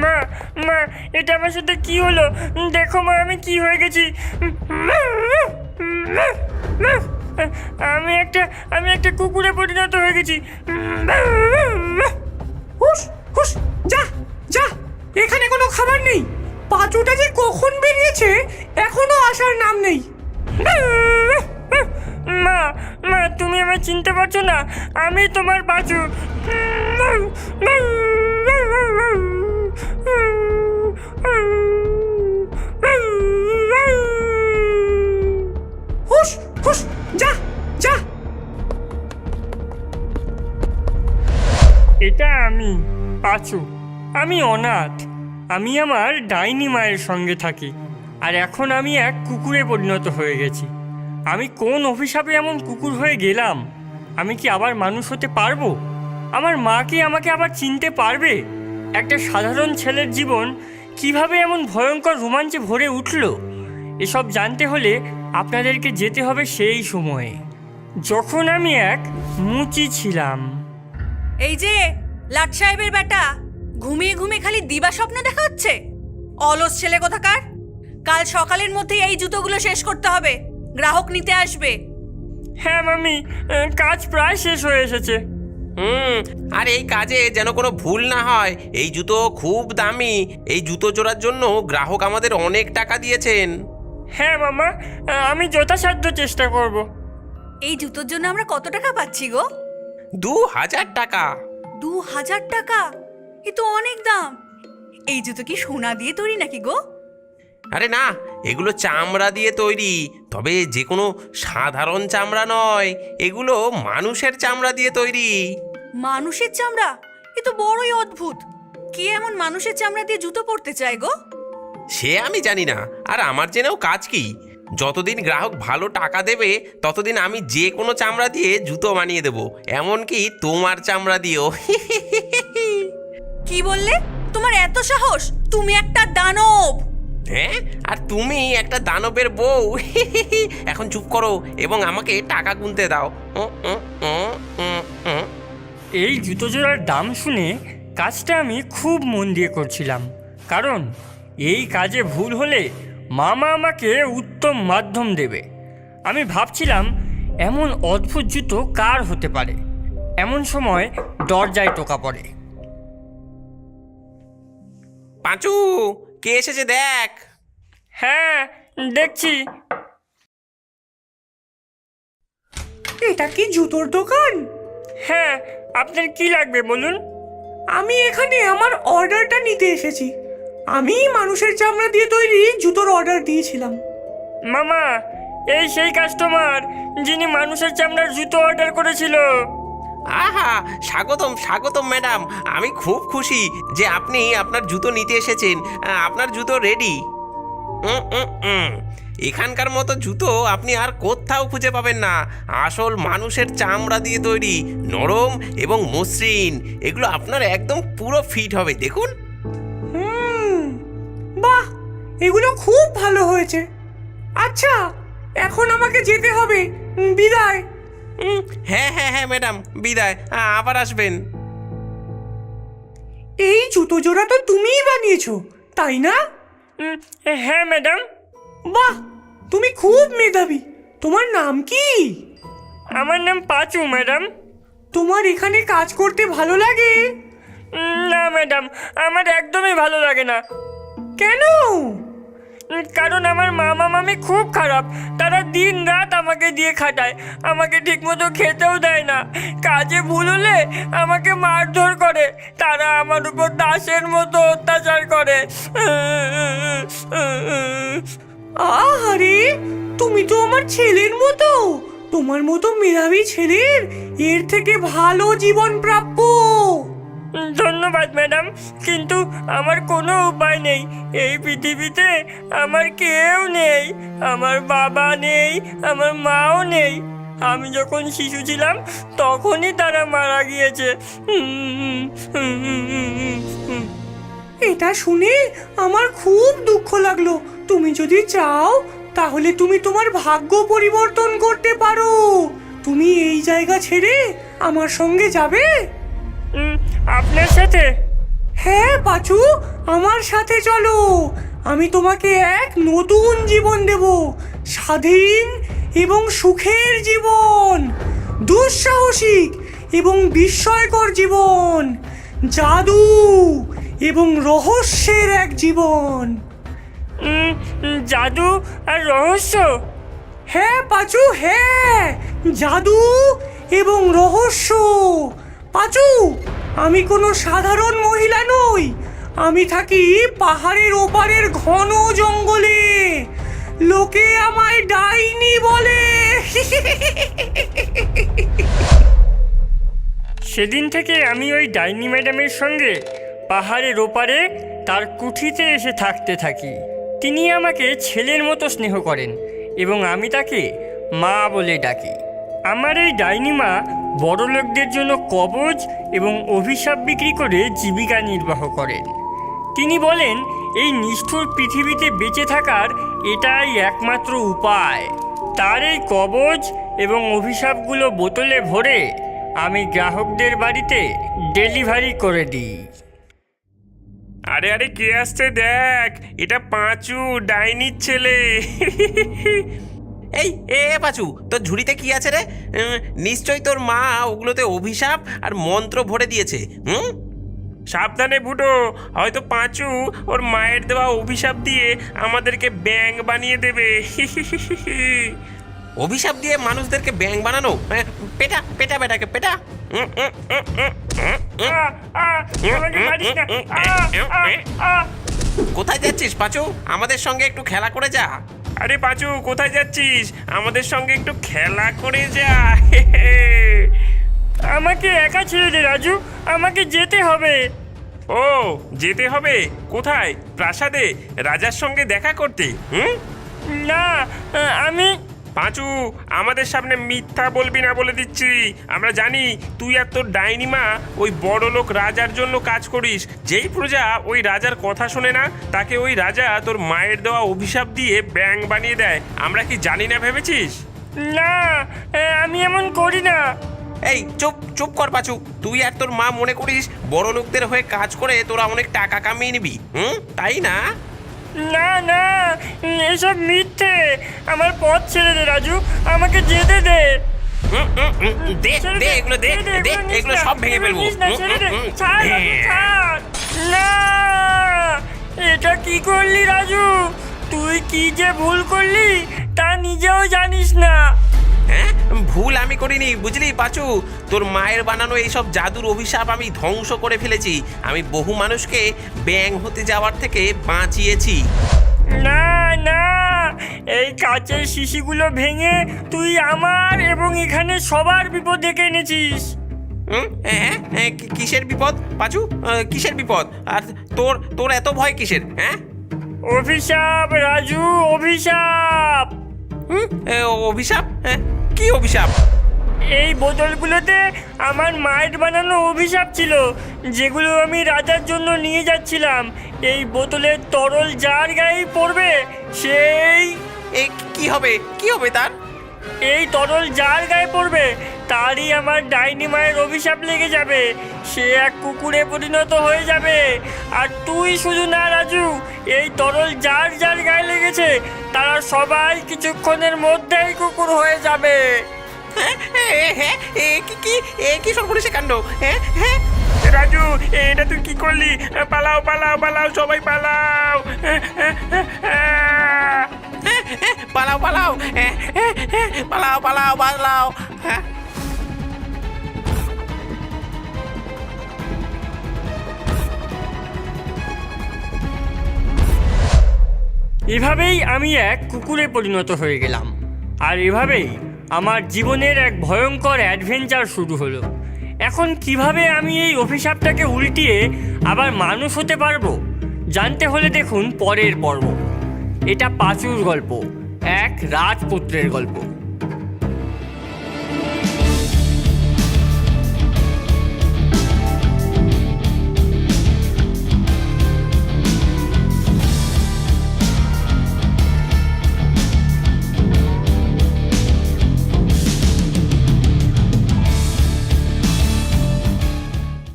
মা মা, এটা আমার সাথে কি হলো? দেখো মা, আমি কি হয়ে গেছি। আমি একটা কুকুরে পরিণত হয়ে গেছি। হুস হুস, যা যা, এখানে কোনো খাবার নেই। পাঁচুটা যে কখন বেরিয়েছে এখনো আসার নাম নেই। মা মা, তুমি আমায় চিনতে পারছো না? আমি তোমার পাঁচু। হুস হুস, যা যা। এটা আমি পাঁচু। আমি অনাথ। আমি আমার ডাইনি মায়ের সঙ্গে থাকি, আর এখন আমি এক কুকুরে পরিণত হয়ে গেছি। আমি কোন অভিশাপে এমন কুকুর হয়ে গেলাম? আমি কি আবার মানুষ হতে পারবো? আমার মা কি আমাকে আবার চিনতে পারবে? একটা সাধারণ ছেলের জীবন কিভাবে এমন ভয়ঙ্কর রোমাঞ্চে ভরে উঠল, এসব জানতে হলে আপনাদেরকে যেতে হবে সেই সময়ে, যখন আমি এক মুচি ছিলাম। এই যে লাট সাহেবের বেটা, ঘুমিয়ে ঘুমিয়ে খালি দিবা স্বপ্ন দেখা হচ্ছে। অলস ছেলে কোথাকার। কাল সকালের মধ্যেই এই জুতোগুলো শেষ করতে হবে, গ্রাহক নিতে আসবে। হ্যাঁ মামি, কাজ প্রায় শেষ হয়ে এসেছে। আর এই কাজে যেন কোনো ভুল না হয়। এই জুতো খুব দামি। এই জুতো জোড়ার জন্য গ্রাহক আমাদের অনেক টাকা দিয়েছেন। হ্যাঁ মামা, আমি যথাসাধ্য চেষ্টা করব। এই জুতোর জন্য আমরা কত টাকা পাচ্ছি গো? 2000 টাকা। 2000 টাকা? এ তো অনেক দাম। এই জুতো কি সোনা দিয়ে তৈরি নাকি গো? আরে না, এগুলো চামড়া দিয়ে তৈরি। তবে যে কোনো সাধারণ চামড়া নয়, এগুলো মানুষের চামড়া দিয়ে তৈরি। মানুষের চামড়া? এ তো বড়ই অদ্ভুত। কে এমন মানুষের চামড়া দিয়ে জুতো পরতে চায় গো? সে আমি জানি না, আর আমার জেনেও কাজ কি। যতদিন গ্রাহক ভালো টাকা দেবে ততদিন আমি যে কোনো চামড়া দিয়ে জুতো বানিয়ে দেবো, এমনকি তোমার চামড়া দিয়েও। কি বললে? তোমার এত সাহস? তুমি একটা দানব। হ্যাঁ, আর তুমি একটা দানবের বউ। এখন চুপ করো এবং আমাকে টাকা গুনতে দাও। এই জুতো জোড়ার দাম শুনে কাজটা আমি খুব মন দিয়ে করছিলাম, কারণ এই কাজে ভুল হলে মামা আমাকে উত্তম মাধ্যম দেবে। আমি ভাবছিলাম এমন অদ্ভুত জুতো কার হতে পারে। এমন সময় দরজায় টোকা পড়ে। পাঁচু, কে এসেছে দেখ। হ্যাঁ, দেখছি। এটা কি জুতোর দোকান? হ্যাঁ, আপনার কি লাগবে বলুন? আমি এখানে আমার অর্ডারটা নিতে এসেছি। আমি মানুষের চামড়া দিয়ে তৈরি জুতোর অর্ডার দিয়েছিলাম। মামা, এই সেই কাস্টমার যিনি মানুষের চামড়ার জুতো অর্ডার করেছিল। আহা, স্বাগতম স্বাগতম ম্যাডাম। আমি খুব খুশি যে আপনি আপনার জুতো নিতে এসেছেন। আপনার জুতো রেডি। এখানকার মতো জুতো আপনি আর কোথাও খুঁজে পাবেন না। আসল মানুষের চামড়া দিয়ে তৈরি, নরম এবং মসৃণ। এগুলো আপনার একদম পুরো ফিট হবে, দেখুন। বাহ, এগুলো খুব ভালো হয়েছে। আচ্ছা, এখন আমাকে যেতে হবে। বিদায়। হ্যাঁ হ্যাঁ হ্যাঁ ম্যাডাম, বিদায়। আবার আসবেন। এই জুতো জোড়া তো তুমিই বানিয়েছো, তাই না? হ্যাঁ ম্যাডাম। বাহ, তুমি খুব মেধাবী। তোমার নাম কি? আমার নাম পাঁচু ম্যাডাম। তোমার এখানে কাজ করতে ভালো লাগে? না ম্যাডাম, আমার একদমই ভালো লাগে না। কেন? কারণ আমার মামা মামি খুব খারাপ। তারা দিন রাত আমাকে দিয়ে খাটায়, আমাকে ঠিকমতো খেতেও দেয় না। কাজে ভুল হলে আমাকে মারধর করে। তারা আমার উপর দাসের মতো অত্যাচার করে। আহারে, তুমি তো আমার ছেলের মতো। তোমার মতো মেধাবী ছেলের এর থেকে ভালো জীবন প্রাপ্য। ধন্যবাদ ম্যাডাম, কিন্তু আমার কোনো উপায় নেই। এই পৃথিবীতে আমার কেউ নেই। আমার বাবা নেই, আমার মাও নেই। আমি যখন শিশু ছিলাম তখনই তারা মারা গিয়েছে। এটা শুনে আমার খুব দুঃখ লাগলো। তুমি যদি চাও তাহলে তুমি তোমার ভাগ্য পরিবর্তন করতে পারো। তুমি এই জায়গা ছেড়ে আমার সঙ্গে যাবে। আপনার সাথে? হ্যাঁ পাঁচু, আমার সাথে চলো। আমি তোমাকে এক নতুন জীবন দেব, স্বাধীন এবং সুখের জীবন, দুঃসাহসিক এবং বিস্ময়কর জীবন, জাদু এবং রহস্যের এক জীবন। জাদু আর রহস্য? হ্যাঁ পাঁচু, হ্যাঁ, জাদু এবং রহস্য। পাঁচু, আমি কোনো সাধারণ মহিলা নই। আমি থাকি পাহাড়ের ওপারের ঘন জঙ্গলে। লোকে আমায় ডাইনি বলে। সেদিন থেকে আমি ওই ডাইনি ম্যাডামের সঙ্গে পাহাড়ের ওপারে তার কুঠিতে এসে থাকতে থাকি। তিনি আমাকে ছেলের মতো স্নেহ করেন এবং আমি তাকে মা বলে ডাকি। আমার এই ডাইনি মা বড়লোকদের জন্য কবজ এবং অভিশাপ বিক্রি করে জীবিকা নির্বাহ করেন। তিনি বলেন এই নিষ্ঠুর পৃথিবীতে বেঁচে থাকার এটাই একমাত্র উপায়। তার এই কবজ এবং অভিশাপগুলো বোতলে ভরে আমি গ্রাহকদের বাড়িতে ডেলিভারি করে দিই। আরে আরে কে আসছে দেখ, এটা পাঁচু, ডাইনির ছেলে। এই এ পাচু, তোর ঝুড়িতে কি আছে রে? নিশ্চয়ই তোর মা ওগুলোতে অভিশাপ আর মন্ত্র ভরে দিয়েছে। সাবধানে ফুটো, হয়তো পাঁচু ওর মায়ের দেওয়া অভিশাপ দিয়ে আমাদেরকে ব্যাঙ বানিয়ে দেবে। অভিশাপ দিয়ে মানুষদেরকে ব্যাঙ বানানো? পেটা পেটা বেটাকে পেটা। আমাকে মারিস না। কোথায় যাচ্ছিস পাচু? আমাদের সঙ্গে একটু খেলা করে যা। আরে পাঁচু, কোথায় যাচ্ছিস? আমাদের সঙ্গে একটু খেলা করে যা। আমাকে একা ছেড়ে দে রাজু, আমাকে যেতে হবে। ও, যেতে হবে? কোথায়? প্রাসাদে রাজার সঙ্গে দেখা করতে? না, আমি পাঁচু, আমাদের সামনে মিথ্যা বলবি না বলে দিচ্ছি। আমরা জানি তুই আর তোর ডাইনিমা ওই বড় লোক রাজার জন্য কাজ করিস। যেই প্রজা ওই রাজার কথা শোনে না, তাকে ওই রাজা তোর মায়ের দেওয়া অভিশাপ দিয়ে ব্যাঙ বানিয়ে দেয়। আমরা কি জানি না ভেবেছিস? না, আমি এমন করি না। এই চুপ চুপ কর পাচু। তুই আর তোর মা মনে করিস বড় লোকদের হয়ে কাজ করে তোরা অনেক টাকা কামিয়ে নিবি, তাই না? না না, এসব মিথ্যে। আমার পথ ছেড়ে দে রাজু, আমাকে যেতে দে। দে দে এগুলো, দে দে এগুলো সব ভেঙে ফেলবো। না, এটা কি করলি রাজু? তুই কি যে ভুল করলি তা নিজেও জানিস না। হ্যাঁ, ভুল আমি করিনি বুঝলি পাচু। তোর মায়ের বানানো এইসব জাদুর অভিশাপ আমি ধ্বংস করে ফেলেছি। আমি বহু মানুষকে ব্যাঙ হতে যাওয়ার থেকে বাঁচিয়েছি। না না, এই কাচের শিশিগুলো ভেঙে তুই আমার এবং এখানে সবার বিপদ ডেকে এনেছিস। হ্যাঁ, কিসের বিপদ পাচু? কিসের বিপদ? আর তোর তোর এত ভয় কিসের? হ্যাঁ, অভিশাপ রাজু, অভিশাপ। অভিশাপ? হ্যাঁ, কি অভিশাপ? এই বোতলগুলোতে আমার মায়ের বানানো অভিশাপ ছিল, যেগুলো আমি রাজার জন্য নিয়ে যাচ্ছিলাম। এই বোতলের তরল যার গায়ে পড়বে সেই কি হবে? কি হবে তার? এই তরল যার গায়ে পড়বে তারই আমার ডাইনি মায়ের অভিশাপ লেগে যাবে। সে এক কুকুরে পরিণত হয়ে যাবে। আর তুই শুধু না রাজু, এই তরল যার যার গায়ে লেগেছে তারা সবাই কিছুক্ষণের মধ্যেই কুকুর হয়ে যাবে। কি সর্বনেশে কাণ্ড! হ্যাঁ হ্যাঁ, রাজু, এটা তুই কি করলি? পালাও পালাও পালাও, সবাই পালাও। পালাও পালাও, পালাও পালাও পালাও। হ্যাঁ, এভাবেই আমি এক কুকুরে পরিণত হয়ে গেলাম। আর এভাবেই আমার জীবনের এক ভয়ঙ্কর অ্যাডভেঞ্চার শুরু হলো। এখন কিভাবে আমি এই অভিশাপটাকে উল্টিয়ে আবার মানুষ হতে পারবো, জানতে হলে দেখুন পরের পর্ব। এটা পাঁচুর গল্প, এক রাজপুত্রের গল্প।